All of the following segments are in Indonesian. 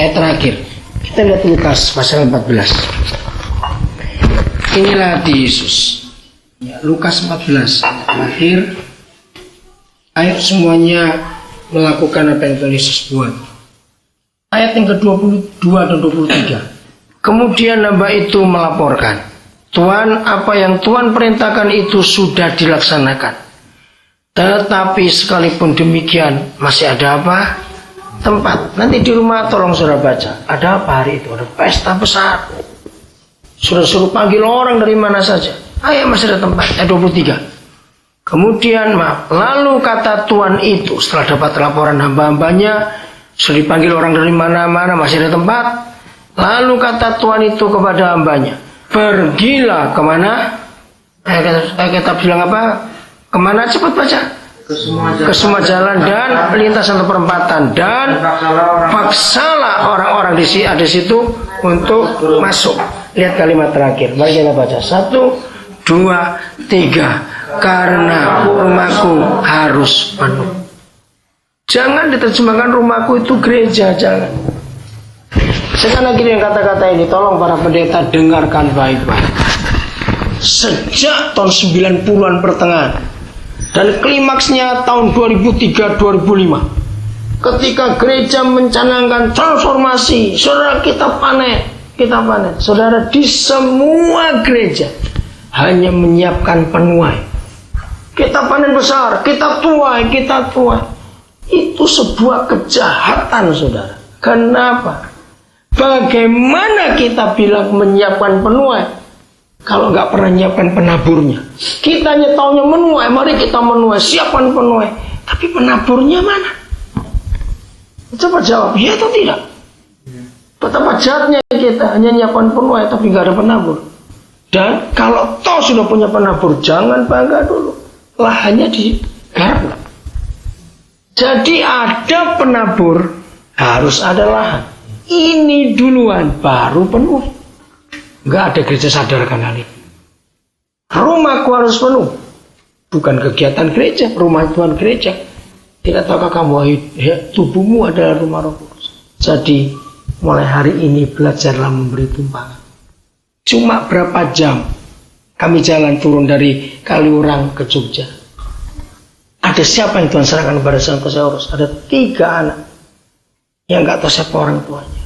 Ayat terakhir. Kita lihat Lukas pasal 14. Inilah hati Yesus. Ya, Lukas 14 terakhir. Ayo semuanya melakukan apa yang Tuhan Yesus buat. Ayat yang ke-22 dan 23. Kemudian hamba itu melaporkan, Tuhan, apa yang Tuhan perintahkan itu sudah dilaksanakan. Tetapi sekalipun demikian, masih ada apa? Tempat. Nanti di rumah tolong saudara baca. Ada apa hari itu? Ada pesta besar. Sudah suruh panggil orang dari mana saja. Ayo, masih ada tempat. Ayat 23. Kemudian lalu kata Tuhan itu setelah dapat laporan hamba-hambanya, sudah dipanggil orang dari mana-mana, masih ada tempat. Lalu kata Tuhan itu kepada hambanya, pergilah kemana? Kita bilang apa? Kemana? Cepat baca. Ke semua jalan dan lintasan perempatan, dan paksalah orang-orang di situ untuk masuk. Lihat kalimat terakhir. Mari kita baca. 1, 2, 3. Karena rumahku harus penuh. Jangan diterjemahkan rumahku itu gereja, jangan. Sekarang lagi dengan kata-kata ini, tolong para pendeta dengarkan baik-baik. Sejak tahun 90-an pertengahan dan klimaksnya tahun 2003-2005, ketika gereja mencanangkan transformasi, saudara kita panen. Saudara, di semua gereja hanya menyiapkan penuai. Kita panen besar, kita tuai. Itu sebuah kejahatan, saudara. Kenapa? Bagaimana kita bilang menyiapkan penuai kalau nggak pernah menyiapkan penaburnya? Kita hanya taunya menuai, mari kita menuai, siapkan penuai. Tapi penaburnya mana? Coba jawab, ya atau tidak? Betapa jahatnya kita hanya menyiapkan penuai tapi nggak ada penabur. Dan kalau toh sudah punya penabur, jangan bangga dulu. Lahannya digarap. Jadi ada penabur, harus ada lahan. Ini duluan, baru penuh. Nggak ada gereja sadarkan hal ini. Rumahku harus penuh. Bukan kegiatan gereja, rumah Tuhan gereja. Tidak tahukah kamu, tubuhmu adalah rumah Roh Kudus. Jadi mulai hari ini belajarlah memberi tumpangan. Cuma berapa jam kami jalan turun dari Kaliurang ke Jogja. Ada siapa yang Tuhan serahkan kepada sang Koseurus? Ada 3 anak yang nggak tahu siapa orang tuanya.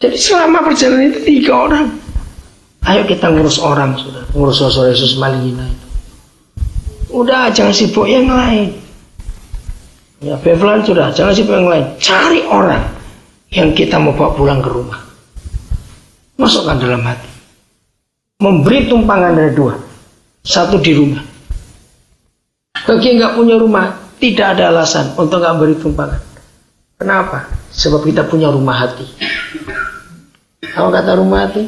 Jadi selama perjalanan itu 3 orang. Ayo kita ngurus orang, sudah ngurus saudara Yesus Malingina itu. Udah, jangan sibuk yang lain. Ya, Bevelan sudah, jangan sibuk yang lain. Cari orang yang kita mau bawa pulang ke rumah. Masukkan dalam hati. Memberi tumpangan ada 2. 1 di rumah. Bagi yang nggak punya rumah, tidak ada alasan untuk nggak beri tumpangan. Kenapa? Sebab kita punya rumah hati. Tahu kata rumah hati?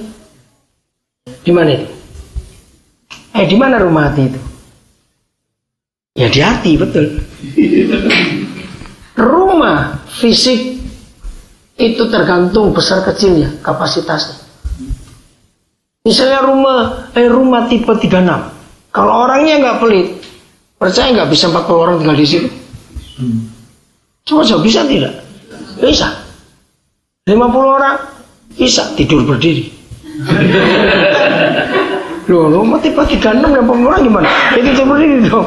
Di mana itu? Di mana rumah hati itu? Ya di hati, betul. Rumah fisik itu tergantung besar kecilnya, kapasitasnya. Misalnya rumah tipe 36. Kalau orangnya nggak pelit, percaya nggak bisa 40 orang tinggal di situ? Coba bisa tidak? Bisa. 50 orang bisa tidur berdiri. Loh, rumah tipe 36 dan 40 orang gimana? Itu tidur berdiri dong.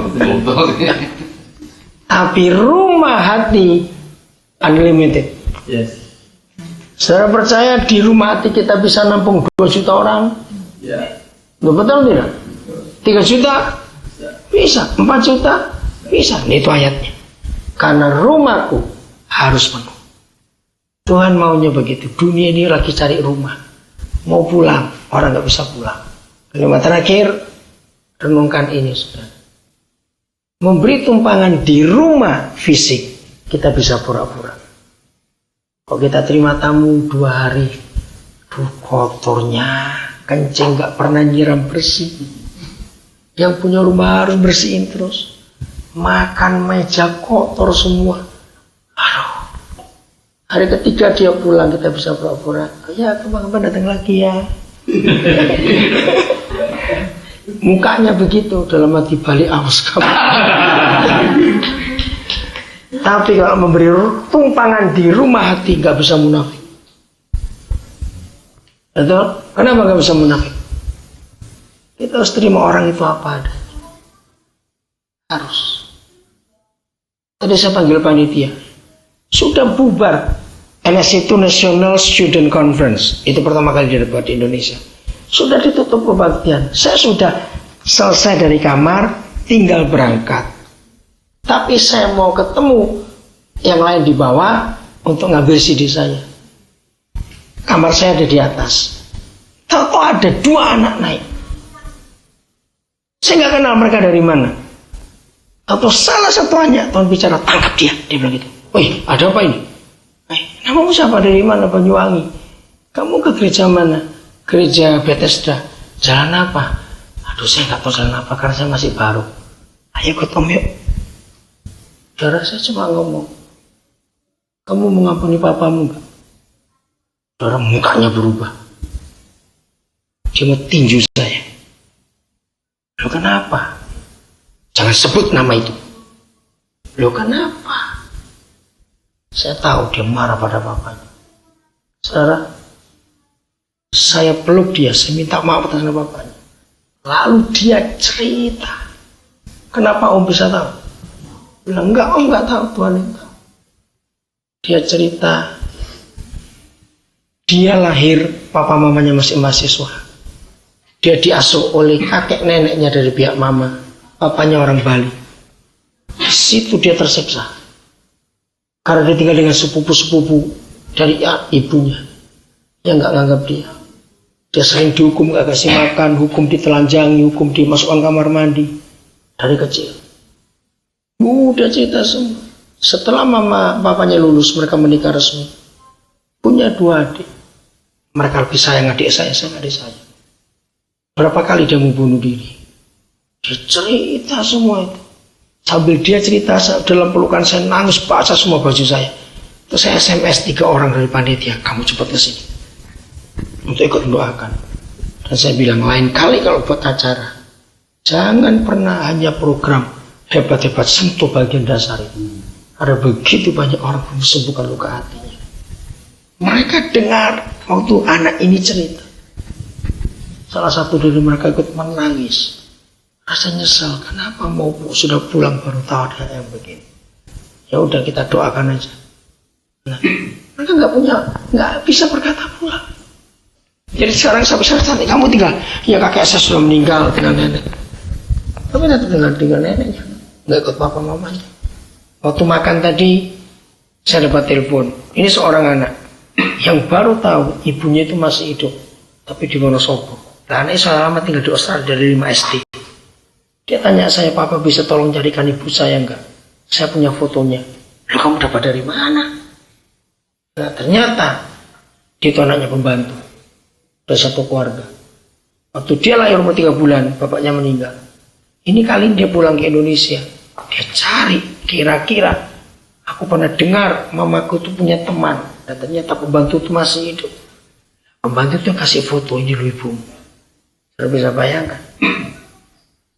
Tapi rumah hati unlimited. Yes. Saya percaya di rumah hati kita bisa nampung 2 juta orang. Ya. Betul tidak? 3 juta? Bisa. 4 juta? Bisa. Ini itu ayatnya. Karena rumahku harus penuh. Tuhan maunya begitu. Dunia ini lagi cari rumah. Mau pulang, orang gak bisa pulang. Kalimat terakhir, renungkan ini, saudara. Memberi tumpangan di rumah fisik, kita bisa pura-pura. Kalau kita terima tamu 2 hari, kotornya, kencing gak pernah nyiram bersih. Yang punya rumah harus bersihin terus. Makan meja kotor semua. Aduh. Hari ketiga dia pulang, kita bisa pura-pura. Ya, kapan-kapan datang lagi ya. Mukanya begitu, dalam hati balik awas kamu. Tapi kalau memberi tumpangan di rumah hati nggak bisa munafik. Betul? Kenapa nggak bisa munafik? Kita harus terima orang itu apa ada. Harus. Tadi saya panggil panitia. Sudah bubar. NS itu National Student Conference. Itu pertama kali dibuat di Indonesia. Sudah ditutup kebaktian. Saya sudah selesai dari kamar, tinggal berangkat. Tapi saya mau ketemu yang lain di bawah untuk ngambil CD saya. Kamar saya ada di atas. Tahu ada 2 anak naik. Saya nggak kenal mereka dari mana. Atau salah satu hanya Tuhan bicara, tangkap dia. Dia bilang gitu. Wih, ada apa ini? Namamu siapa, dari mana? Banyuwangi. Kamu ke gereja mana? Gereja Bethesda. Jalan apa? Aduh, saya nggak tahu jalan apa karena saya masih baru. Ayo ikut Om yuk. Saudara, saya cuma ngomong, kamu mengampuni papamu nggak? Saudara, mukanya berubah. Dia mau tinju saya. Loh, kenapa? Jangan sebut nama itu. Loh, kenapa? Saya tahu dia marah pada papanya. Saudara, saya peluk dia, saya minta maaf atas nama papanya. Lalu dia cerita. Kenapa Om bisa tahu? Bilang, enggak, Om enggak tahu, Tuhan yang tahu. Dia cerita, dia lahir, papa mamanya masih mahasiswa. Dia diasuh oleh kakek neneknya dari pihak mama. Papanya orang Bali. Di situ dia tersiksa. Karena dia tinggal dengan sepupu-sepupu dari ibunya yang nggak nganggap dia. Dia sering dihukum, nggak kasih makan, hukum ditelanjangi, hukum dimasukkan kamar mandi dari kecil. Udah cerita semua. Setelah papanya lulus, mereka menikah resmi. Punya 2 adik. Mereka lebih sayang adik saya adik saya. Berapa kali dia mau bunuh diri? Dia cerita semua itu. Sambil dia cerita, dalam pelukan saya nangis, basah semua baju saya. Terus saya SMS 3 orang dari panitia, kamu cepat ke sini untuk ikut mendoakan. Dan saya bilang, lain kali kalau buat acara, jangan pernah hanya program hebat-hebat, sentuh bagian dasar itu. Ada begitu banyak orang yang sembuhkan luka hatinya. Mereka dengar waktu anak ini cerita. Salah satu dari mereka ikut menangis. Rasa nyesal, kenapa mau sudah pulang baru tahu ada yang begini. Ya udah, kita doakan aja. Nah, mereka nggak bisa berkata pulang. Jadi sekarang sampai nanti kamu tinggal, ya kakek saya sudah meninggal, tinggal nenek. Tapi tetap tinggal neneknya, nggak ikut papa mamanya. Waktu makan tadi, saya dapat telepon. Ini seorang anak yang baru tahu ibunya itu masih hidup, tapi di Wonosobo. Nah, anaknya sudah lama tinggal di Australia dari 5 SD. Dia tanya saya, papa bisa tolong carikan ibu saya enggak? Saya punya fotonya. Loh, kamu dapat dari mana? Nah, ternyata dia itu anaknya pembantu dari satu keluarga. Waktu dia lahir umur 3 bulan, bapaknya meninggal. Ini kali dia pulang ke Indonesia. Dia cari, kira-kira aku pernah dengar mamaku itu punya teman. Dan ternyata pembantu itu masih hidup. Pembantu itu kasih foto, ini loh ibumu. Sudah bisa bayangkan.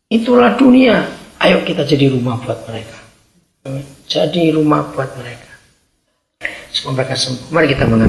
Itulah dunia. Ayo kita jadi rumah buat mereka. Jadi rumah buat mereka. Semoga mereka sembuh. Mari kita mengambil.